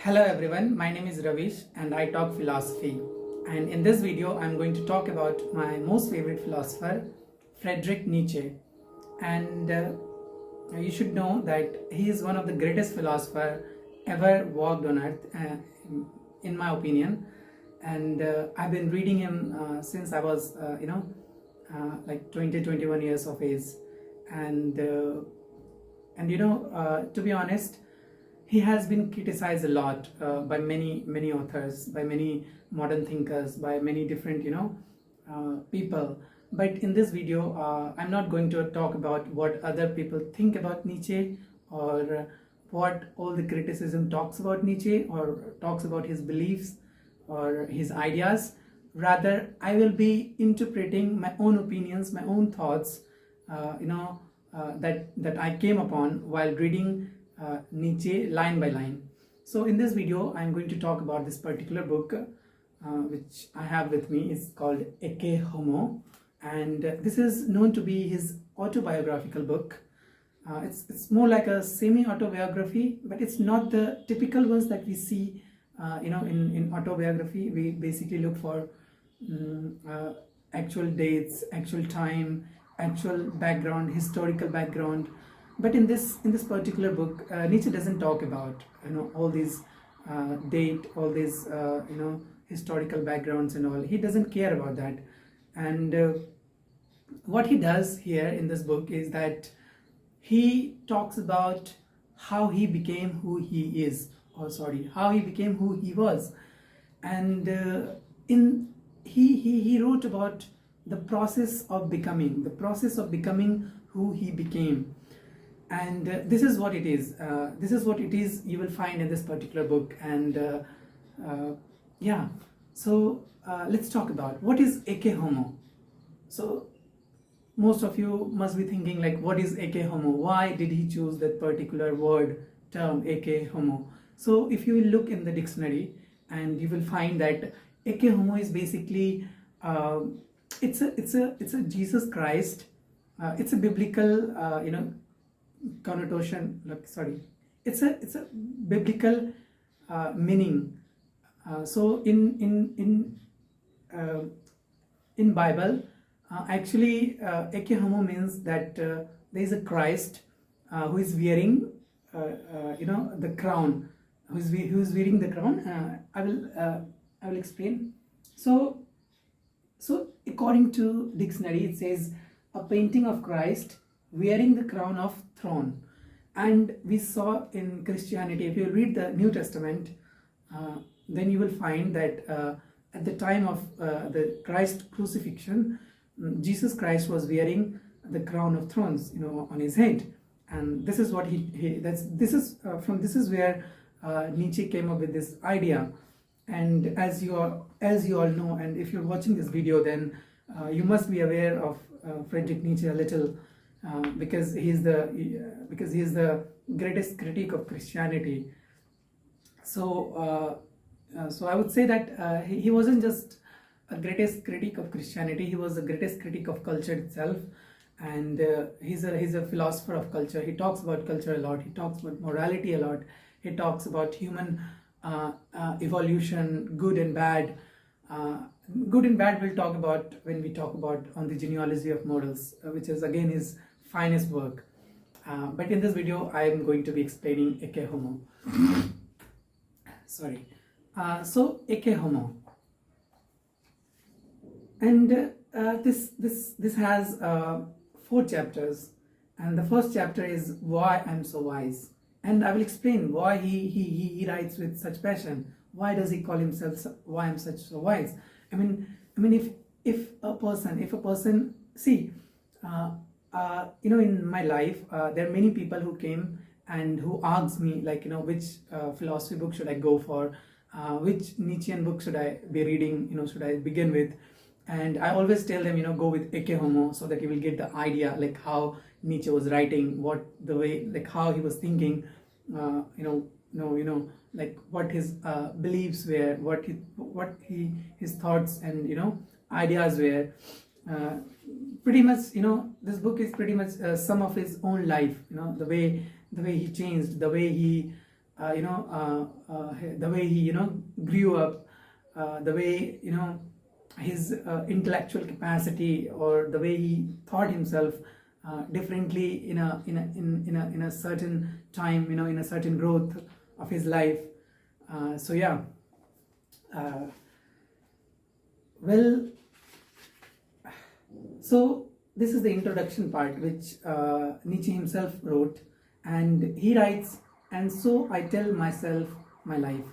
Hello everyone, my name is Ravish and I talk philosophy. And in this video, I'm going to talk about my most favorite philosopher, Friedrich Nietzsche. And you should know that he is one of the greatest philosophers ever walked on earth, in my opinion. And I've been reading him since I was, like 20, 21 years of age. And, uh, and to be honest, he has been criticized a lot by many authors, by many modern thinkers, by many different people. But in this video, I'm not going to talk about what other people think about Nietzsche, or what all the criticism talks about Nietzsche or talks about his beliefs or his ideas. Rather, I will be interpreting my own opinions, my own thoughts, that I came upon while reading Nietzsche line by line. So in this video, I'm going to talk about this particular book, which I have with me. It's called Ecce Homo, and this is known to be his autobiographical book. It's more like a semi-autobiography, but it's not the typical ones that we see. In autobiography, we basically look for actual dates, actual time, actual background, historical background. But in this particular book, Nietzsche doesn't talk about all these all these historical backgrounds and all. He doesn't care about that. And what he does here in this book is that he talks about how he became who he is, or sorry, how he became who he was. And in he wrote about the process of becoming, who he became. And this is what it is. This is what it is you will find in this particular book. And yeah, so let's talk about what is Ecce Homo. So most of you must be thinking, like, what is Ecce Homo? Why did he choose that particular word, term, Ecce Homo? So if you will look in the dictionary, and you will find that Ecce Homo is basically it's a Jesus Christ. It's a biblical connotation. Look, sorry, it's a biblical meaning. So in Bible, actually, Ecce Homo means that there is a Christ who is wearing the crown, who is wearing the crown. I will explain. So according to dictionary, it says a painting of Christ wearing the crown of throne. And we saw in Christianity, if you read the New Testament, then you will find that at the time of the Christ crucifixion, Jesus Christ was wearing the crown of thrones, on his head. And this is what this is where Nietzsche came up with this idea. And as you all know, and if you're watching this video, then you must be aware of Friedrich Nietzsche a little, because he is the greatest critic of Christianity. So I would say that he wasn't just a greatest critic of Christianity; he was the greatest critic of culture itself. And he's a philosopher of culture. He talks about culture a lot. He talks about morality a lot. He talks about human evolution, good and bad. Good and bad we'll talk about when we talk about on the genealogy of morals, which is again his finest work. But in this video, I am going to be explaining Ecce Homo. Sorry. So Ecce Homo, and this has 4 chapters, and the first chapter is why I'm so wise, and I will explain why he writes with such passion. Why does he call himself why I'm such so wise? I mean, if a person see, in my life, there are many people who came and who asked me, like, which philosophy book should I go for, which Nietzschean book should I be reading, should I begin with. And I always tell them, go with Ecce Homo, so that you will get the idea, like how Nietzsche was writing, like how he was thinking, like what his beliefs were, his thoughts and ideas were. Pretty much, this book is pretty much some of his own life. The way he changed, the way he the way he grew up, the way his intellectual capacity, or the way he thought himself differently in a certain time, in a certain growth of his life. So yeah, uh, well, so this is the introduction part, which Nietzsche himself wrote, and he writes, "And so I tell myself my life."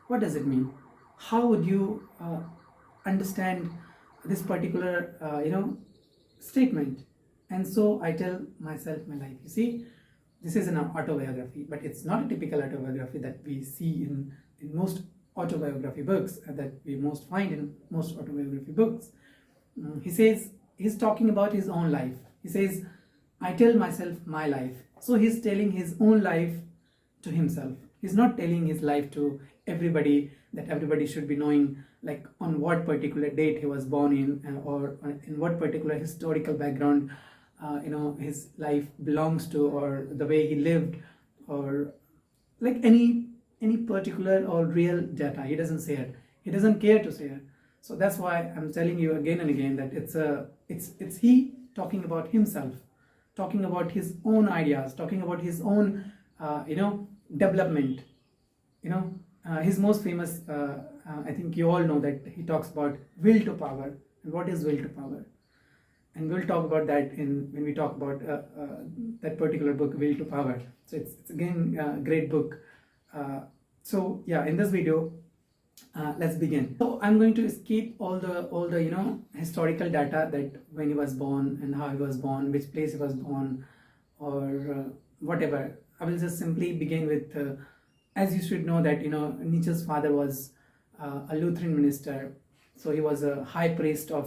What does it mean? How would you understand this particular, statement? And so I tell myself my life. You see, this is an autobiography, but it's not a typical autobiography that we see in most autobiography books, that we most find in most autobiography books. He says, he's talking about his own life. He says, "I tell myself my life." So he's telling his own life to himself. He's not telling his life to everybody, that everybody should be knowing, like on what particular date he was born in, or in what particular historical background his life belongs to, or the way he lived, or like any particular or real data. He doesn't say it. He doesn't care to say it. So that's why I'm telling you again and again that it's he talking about himself, talking about his own ideas, talking about his own development. His most famous, I think you all know, that he talks about will to power. And what is will to power? And we'll talk about that when we talk about that particular book, Will to Power. So it's again a great book. So yeah, in this video, let's begin. So I'm going to escape all the historical data, that when he was born and how he was born, which place he was born, or whatever. I will just simply begin with, as you should know, that Nietzsche's father was a Lutheran minister, so he was a high priest of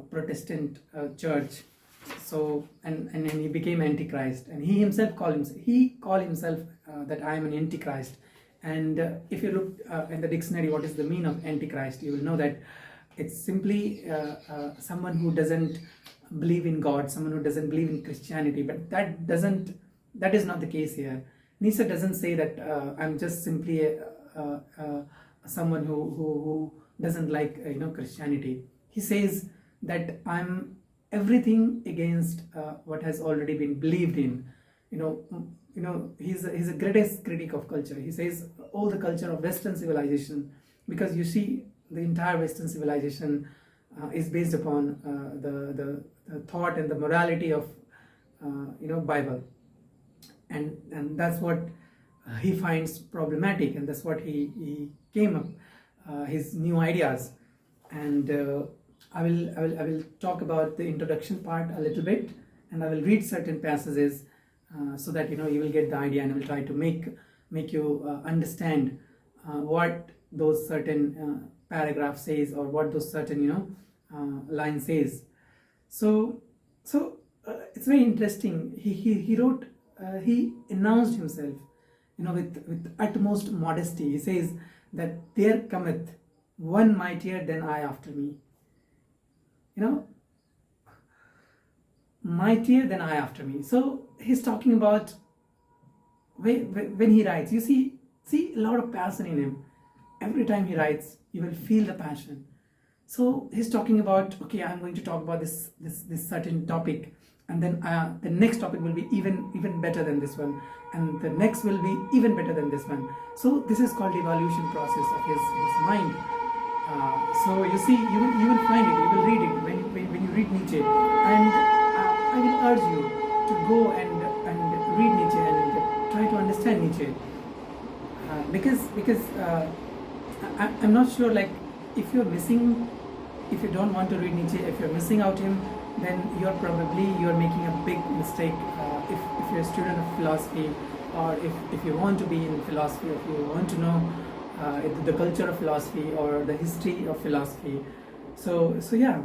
Protestant church. So and he became Antichrist, and he himself called himself that I am an Antichrist. And if you look in the dictionary, what is the meaning of Antichrist, you will know that it's simply someone who doesn't believe in God, someone who doesn't believe in Christianity. But that is not the case here. Nietzsche doesn't say that I'm just simply someone who doesn't like Christianity. He says that I'm everything against what has already been believed in. He's a greatest critic of culture. He says all the culture of Western civilization, because you see the entire Western civilization is based upon the thought and the morality of Bible, and that's what he finds problematic, and that's what he came up his new ideas. And I will talk about the introduction part a little bit, and I will read certain passages so that you will get the idea, and I will try to make you understand what those certain paragraph says, or what those certain line says. So it's very interesting. He wrote, he announced himself with utmost modesty. He says that there cometh one mightier than I after me. Mightier than I after me. So he's talking about when he writes, you see a lot of passion in him. Every time he writes, you will feel the passion. So he's talking about, okay, I'm going to talk about this certain topic, and then the next topic will be even better than this one, and the next will be even better than this one. So this is called the evolution process of his mind. So you see, you will find it, you will read it when you read Nietzsche, and I will urge you to go and read Nietzsche and try to understand Nietzsche, because I'm not sure, like, if you don't want to read Nietzsche, if you're missing out him, then you're making a big mistake. If you're a student of philosophy, or if you want to be in philosophy, if you want to know the culture of philosophy or the history of philosophy. So yeah.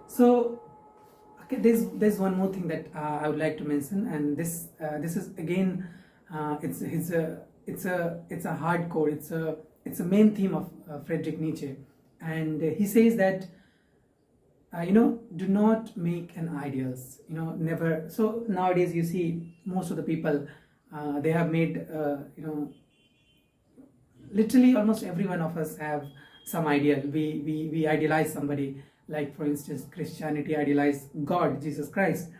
So okay, there's one more thing that I would like to mention, and this is again it's a hardcore, it's a main theme of Friedrich Nietzsche, and he says that do not make an ideals, never. So nowadays you see most of the people, they have made, literally almost every one of us have some ideal. We idealize somebody, like for instance Christianity idealized God, Jesus Christ.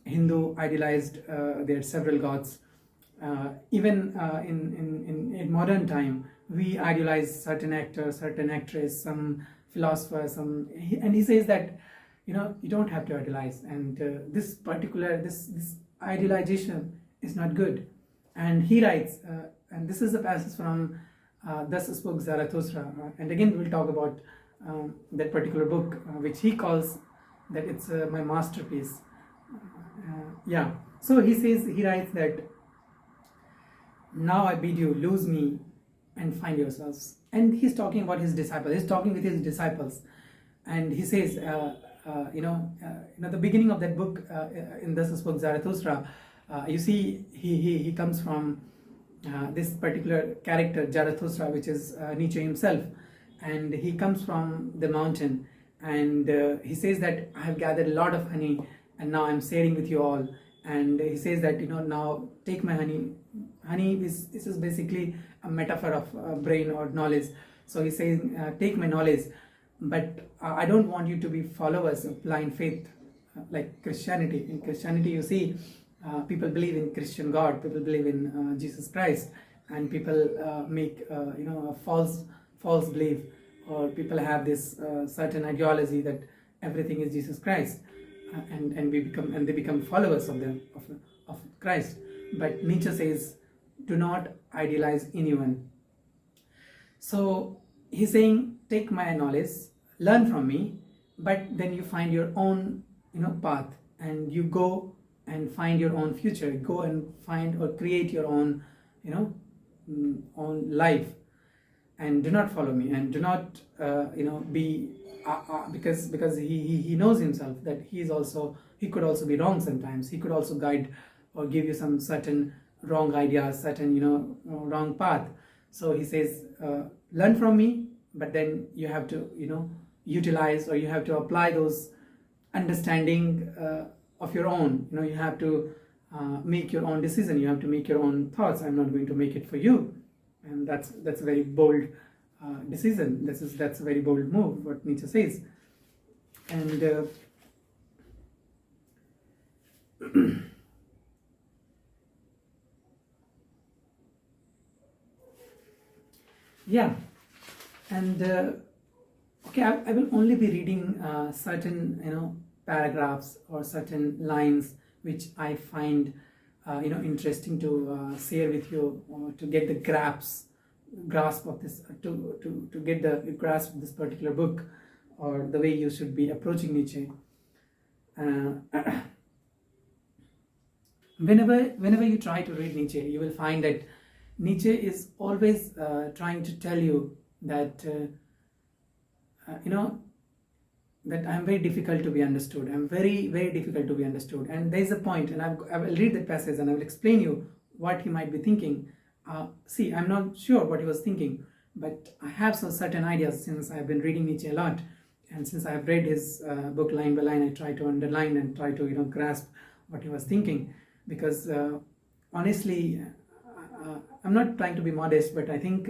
Hindu idealized their several gods. Even in modern time, we idealize certain actor, certain actress, some philosopher, and he says that you don't have to idealize, and this particular this idealization is not good. And he writes, and this is a passage from Thus Spoke Zarathustra, and again we'll talk about that particular book, which he calls that it's my masterpiece. Yeah. So he writes that, now I bid you lose me and find yourselves. And he's talking about his disciples. He's talking with his disciples, and he says, the beginning of that book, in Thus Spoke Zarathustra, you see, he comes from this particular character Zarathustra, which is Nietzsche himself, and he comes from the mountain, and he says that I have gathered a lot of honey, and now I'm sharing with you all. And he says that now take my honey. This is basically a metaphor of brain or knowledge. So he's saying, take my knowledge, but I don't want you to be followers of blind faith, like Christianity. In Christianity, you see, people believe in Christian God, people believe in Jesus Christ, and people make a false belief, or people have this certain ideology that everything is Jesus Christ, and they become followers of Christ. But Nietzsche says, do not idealize anyone. So he's saying, take my knowledge, learn from me, but then you find your own path, and you go and find your own future, go and find or create your own own life, and do not follow me, and do not be because he knows himself that he could also be wrong sometimes. He could also guide or give you some certain wrong ideas, certain wrong path. So he says, learn from me, but then you have to utilize, or you have to apply those understanding of your own. You have to make your own decision, you have to make your own thoughts. I'm not going to make it for you. And that's a very bold decision. That's a very bold move, what Nietzsche says. And yeah, and okay, I will only be reading certain paragraphs or certain lines which I find interesting to share with you, or to get the grasp of this, to get the grasp of this particular book, or the way you should be approaching Nietzsche. Whenever you try to read Nietzsche, you will find that Nietzsche is always trying to tell you that that I'm very difficult to be understood. I'm very, very difficult to be understood. And there is a point, and I will read that passage and I will explain you what he might be thinking. See, I'm not sure what he was thinking, but I have some certain ideas since I've been reading Nietzsche a lot, and since I've read his book line by line, I try to underline and try to grasp what he was thinking. Because honestly, I'm not trying to be modest, but I think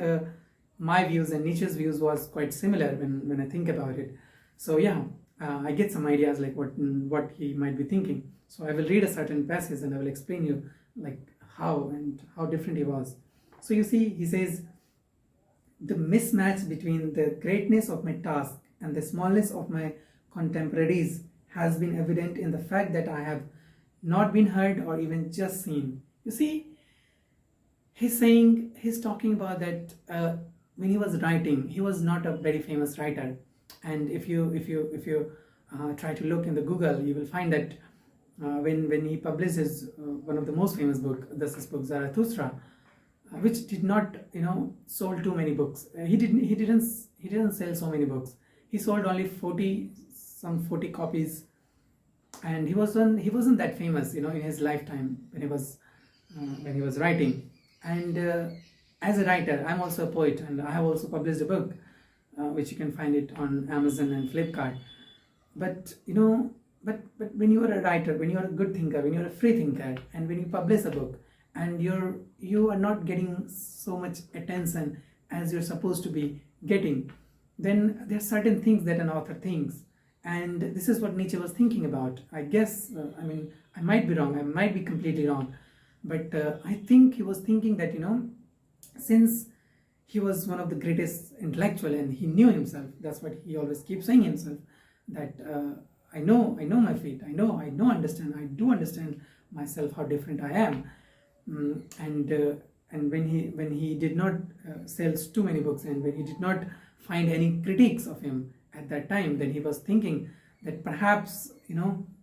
my views and Nietzsche's views was quite similar when I think about it. So yeah, I get some ideas like what he might be thinking. So I will read a certain passage and I will explain you like how different he was. So you see, he says, the mismatch between the greatness of my task and the smallness of my contemporaries has been evident in the fact that I have not been heard or even just seen. You see, he's talking about that when he was writing, he was not a very famous writer. And if you try to look in the Google, you will find that when he publishes one of the most famous book, Thus Spoke Zarathustra, which did not sold too many books. He didn't sell so many books. He sold only 40 copies, and he wasn't that famous in his lifetime when he was writing. And as a writer, I'm also a poet, and I have also published a book which you can find it on Amazon and Flipkart. but but when you are a writer, when you are a good thinker, when you're a free thinker, and when you publish a book, and you are not getting so much attention as you're supposed to be getting, then there are certain things that an author thinks. And this is what Nietzsche was thinking about, I guess. I might be wrong, I might be completely wrong, but I think he was thinking that, since he was one of the greatest intellectual and he knew himself, that's what he always keeps saying himself, that I know my fate, understand, I do understand myself, how different I am. And when he did not sell too many books, and when he did not find any critiques of him at that time, then he was thinking that perhaps,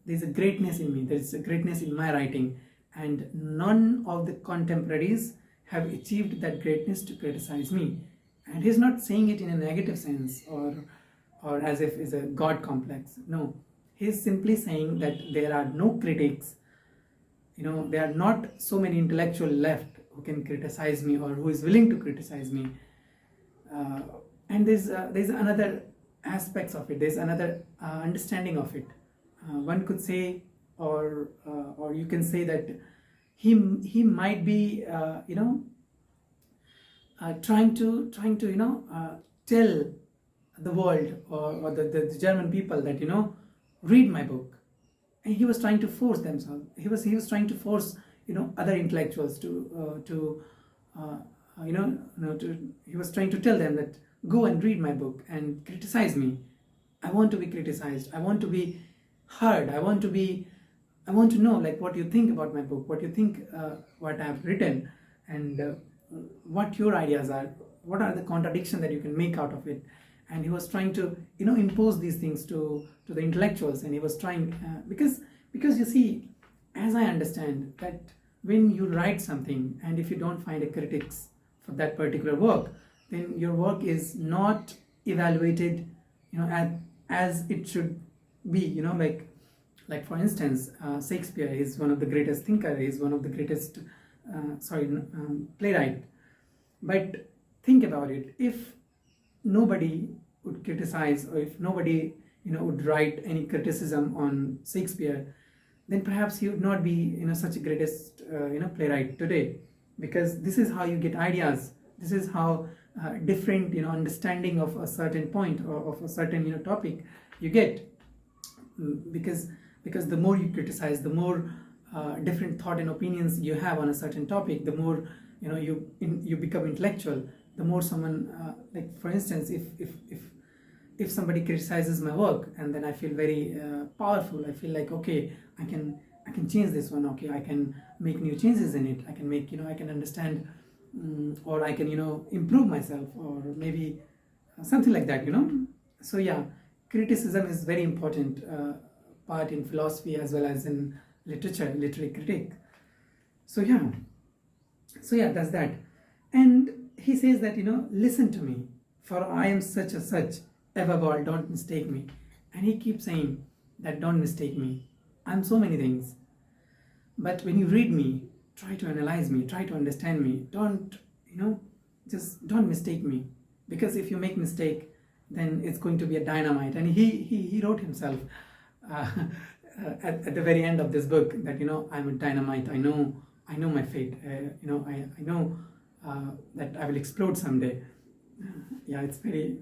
there's a greatness in me, there's a greatness in my writing, and none of the contemporaries have achieved that greatness to criticize me. And he's not saying it in a negative sense, or as if it's a god complex. No, he's simply saying that there are no critics, there are not so many intellectuals left who can criticize me, or who is willing to criticize me. And there's another aspects of it, there's another understanding of it. One could say, or you can say that he might be trying to tell the world, or the German people, that read my book. And he was trying to force themselves, he was trying to force other intellectuals to he was trying to tell them that go and read my book and criticize me. I want to be criticized, I want to be heard, I want to know, like, what you think about my book, what you think, what I have written, and what your ideas are, what are the contradictions that you can make out of it. And he was trying to impose these things to the intellectuals. And he was trying, because you see, as I understand, that when you write something, and if you don't find a critics for that particular work, then your work is not evaluated as it should be. Like for instance, Shakespeare is one of the greatest thinker, he is one of the greatest playwright. But think about it, if nobody would criticize, or if nobody would write any criticism on Shakespeare, then perhaps he would not be such a greatest playwright today. Because this is how you get ideas, this is how different understanding of a certain point, or of a certain topic you get. Because the more you criticize, the more different thought and opinions you have on a certain topic, the more you become intellectual. The more someone, like for instance, if somebody criticizes my work, and then I feel very powerful, I feel like, okay, I can change this one, okay, I can make new changes in it, I can make I can understand, or I can improve myself, or maybe something like that. So yeah, criticism is very important part in philosophy as well as in literature, literary critic. So yeah, that's that. And he says that listen to me, for I am such a such, above all don't mistake me. And he keeps saying that don't mistake me, I'm so many things. But when you read me, try to analyze me, try to understand me, don't just don't mistake me. Because if you make mistake, then it's going to be a dynamite. And he wrote himself at the very end of this book that I'm a dynamite, I know my fate, I know that I will explode someday. Yeah, it's very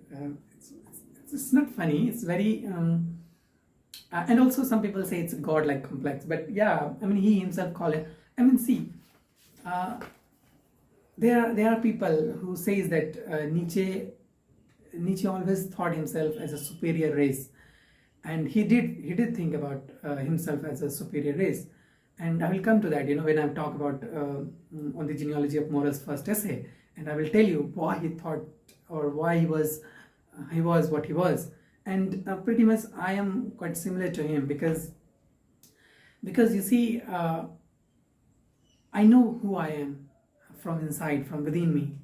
it's not funny, it's very and also some people say it's a godlike complex, but yeah, he himself call it, see, there are people who says that Nietzsche always thought himself as a superior race, and he did think about himself as a superior race. And I will come to that when I talk about on the genealogy of morals first essay, and I will tell you why he thought, or why he was what he was. And pretty much I am quite similar to him, because you see, I know who I am from inside, from within me,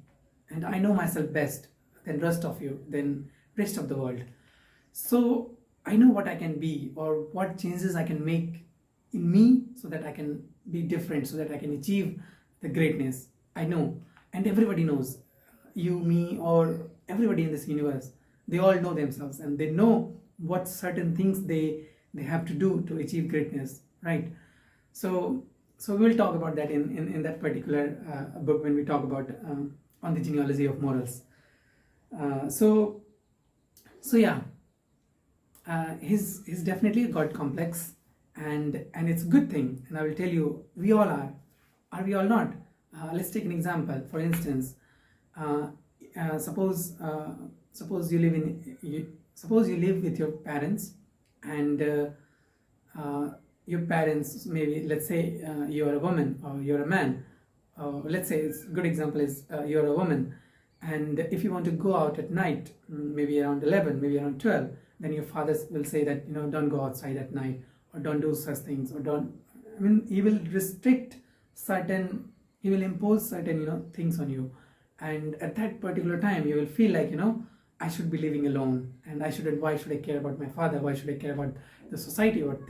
and I know myself best than rest of you, than rest of the world. So I know what I can be, or what changes I can make in me, so that I can be different, so that I can achieve the greatness. I know, and everybody knows, you, me, or everybody in this universe, they all know themselves, and they know what certain things they have to do to achieve greatness, right? So we will talk about that in that particular book when we talk about on the genealogy of morals. So yeah, he's definitely a god complex, and it's a good thing, and I will tell you, we all are we all not? Let's take an example. For instance, uh, suppose you live with your parents, and your parents, maybe, let's say, you're a woman or you're a man. Let's say, it's a good example is, you're a woman, and if you want to go out at night, maybe around 11, maybe around 12, then your father will say that, don't go outside at night, or don't do such things, or don't, I mean, he will restrict certain, he will impose certain, things on you. And at that particular time, you will feel like, I should be living alone, and why should I care about my father? Why should I care about the society, what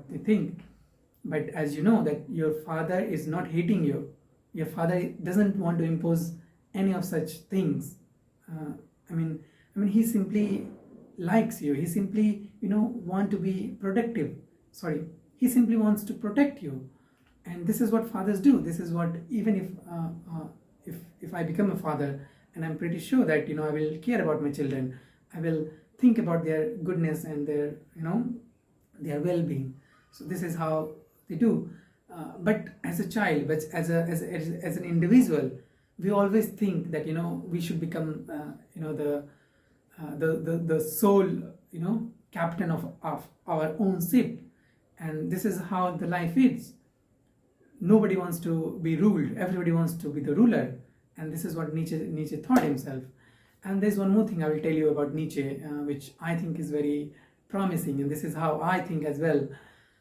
they think? But as you know, that your father is not hating you. Your father doesn't want to impose any of such things. uh, I mean, he simply likes you. He simply, want to be protective. Sorry, he simply wants to protect you, and this is what fathers do. This is what, even if I become a father, and I'm pretty sure that, I will care about my children. I will think about their goodness and their, their well-being. So this is how they do. But as a child, but as an individual, we always think that, we should become, the sole, captain of our own ship. And this is how the life is. Nobody wants to be ruled, everybody wants to be the ruler. And this is what Nietzsche thought himself. And there's one more thing I will tell you about Nietzsche, which I think is very promising, and this is how I think as well.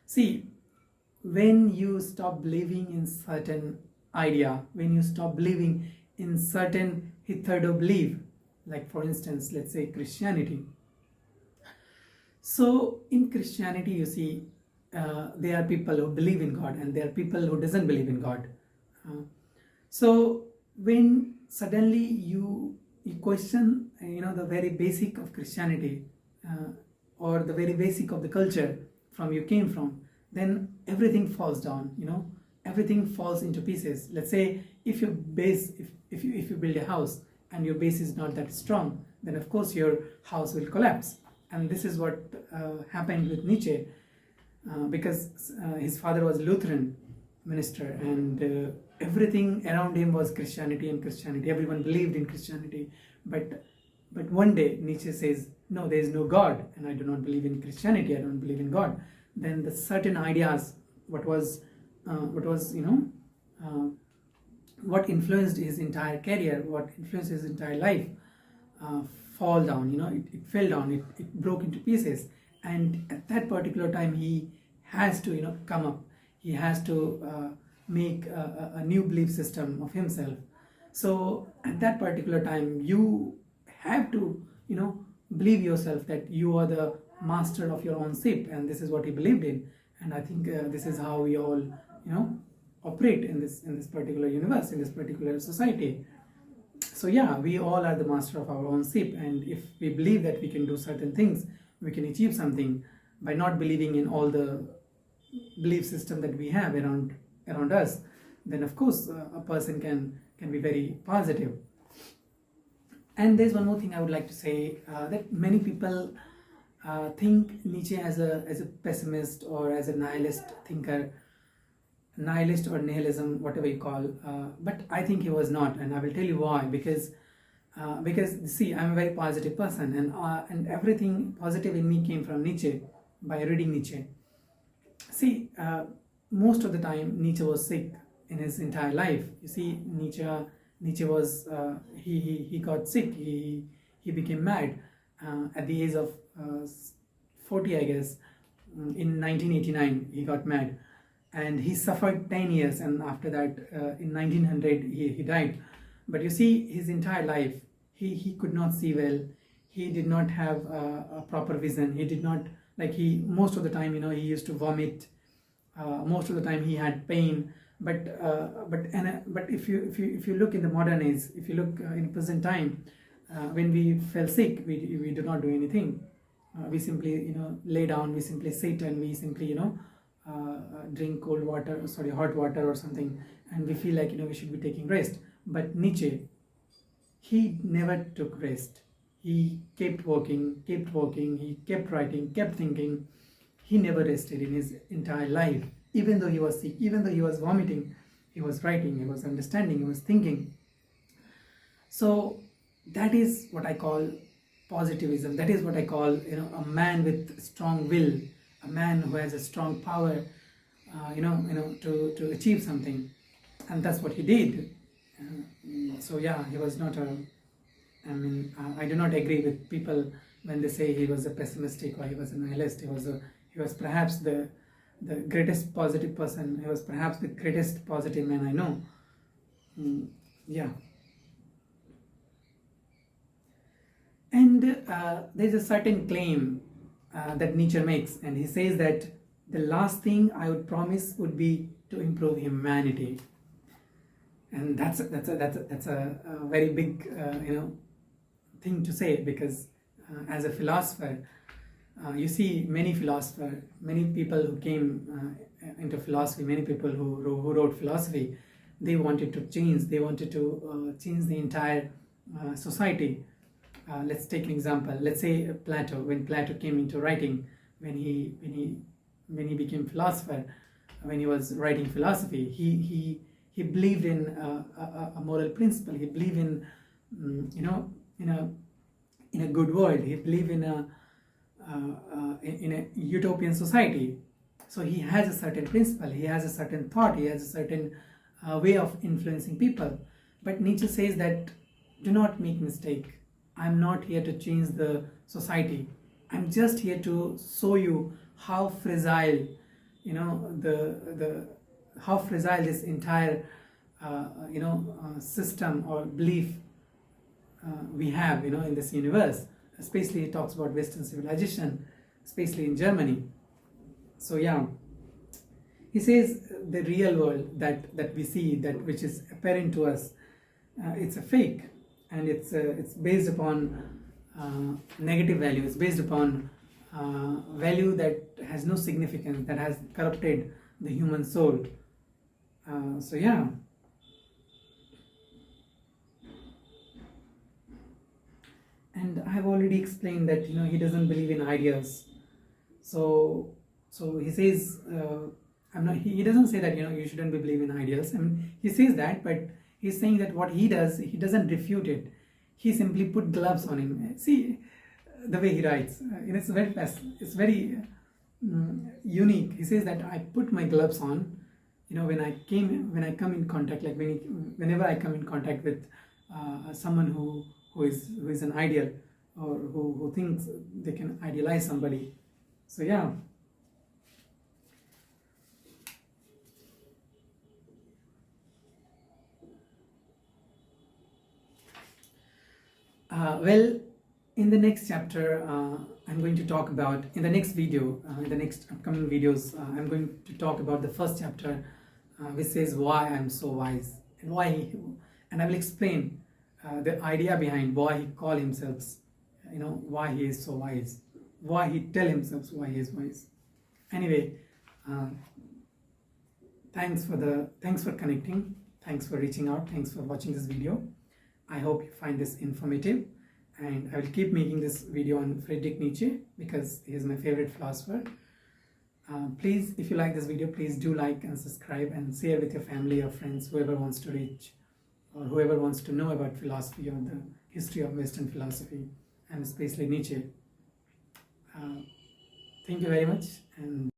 See, when you stop believing in certain idea, when you stop believing in certain hitherto belief, like for instance, let's say Christianity. So in Christianity, you see, there are people who believe in God, and there are people who doesn't believe in God. So when suddenly you question, the very basic of Christianity, or the very basic of the culture from you came from, then everything falls down. Everything falls into pieces. Let's say, if your base, if you build a house and your base is not that strong, then of course your house will collapse. And this is what happened with Nietzsche, because his father was Lutheran minister, and everything around him was Christianity and Christianity. Everyone believed in Christianity. But one day Nietzsche says, no, there is no God, and I do not believe in Christianity, I don't believe in God. Then the certain ideas, what influenced his entire career, what influenced his entire life, fall down. It fell down, it broke into pieces. And at that particular time, he has to, come up. He has to make a new belief system of himself. So at that particular time, you have to, believe yourself that you are the master of your own ship, and this is what he believed in. And I think this is how we all, operate in this particular universe, in this particular society. So yeah, we all are the master of our own ship, and if we believe that we can do certain things, we can achieve something by not believing in all the belief system that we have around us, then of course a person can be very positive. And there's one more thing I would like to say, that many people think Nietzsche as a pessimist, or as a nihilist thinker, nihilist or nihilism, whatever you call. But I think he was not, and I will tell you why. Because see, I'm a very positive person, and everything positive in me came from Nietzsche, by reading Nietzsche. See, most of the time Nietzsche was sick in his entire life. You see, Nietzsche was he got sick. He became mad at the age of 40, I guess. In 1989, he got mad, and he suffered 10 years. And after that, in 1900, he died. But you see, his entire life, he could not see well. He did not have a proper vision. He did not, most of the time, he used to vomit. Most of the time he had pain. But if you look in the modern age, if you look in present time, when we fell sick, we do not do anything. We simply, lay down, we simply sit, and we simply, drink cold water, sorry, hot water or something, and we feel like, we should be taking rest. But Nietzsche, he never took rest. He kept working, he kept writing, kept thinking. He never rested in his entire life. Even though he was sick, even though he was vomiting, he was writing, he was understanding, he was thinking. So that is what I call positivism. That is what I call, a man with strong will, a man who has a strong power, to achieve something, and that's what he did. So yeah, he was not a. I do not agree with people when they say he was a pessimistic or he was a nihilist. He was perhaps the greatest positive person. He was perhaps the greatest positive man I know. Yeah. And there's a certain claim that Nietzsche makes, and he says that the last thing I would promise would be to improve humanity. And that's a very big thing to say, because as a philosopher, you see many philosophers, many people who came into philosophy, many people who wrote philosophy, they wanted to change. They wanted to change the entire society. Let's take an example. Let's say Plato. When Plato came into writing, when he became philosopher, when he was writing philosophy, he believed in a moral principle. He believed in in a good world. He believed in a utopian society. So he has a certain principle. He has a certain thought. He has a certain way of influencing people. But Nietzsche says that do not make mistake. I'm not here to change the society. I'm just here to show you how fragile, how fragile this entire, system or belief we have, in this universe. Especially, it talks about Western civilization, especially in Germany. So yeah, he says the real world that we see, that which is apparent to us, it's a fake. And it's based upon negative value. It's based upon value that has no significance, that has corrupted the human soul. So yeah. And I've already explained that he doesn't believe in ideas. So he says he doesn't say that you shouldn't be believing in ideas. He says that, but he's saying that what he does, he doesn't refute it. He simply put gloves on him. See the way he writes. It's very fast. It's very unique. He says that I put my gloves on. When I come in contact, like whenever I come in contact with someone who is an ideal, or who thinks they can idealize somebody. So yeah. Well, in the next chapter, I'm going to talk about, in the next video, in the next upcoming videos, I'm going to talk about the first chapter, which says why I'm so wise, and I will explain the idea behind why he call himself, why he is so wise, why he tell himself why he is wise. Anyway, thanks for connecting, thanks for reaching out, thanks for watching this video. I hope you find this informative, and I will keep making this video on Friedrich Nietzsche because he is my favorite philosopher. Please, if you like this video, please do like and subscribe and share with your family or friends, whoever wants to reach or whoever wants to know about philosophy or the history of Western philosophy, and especially Nietzsche. Thank you very much, and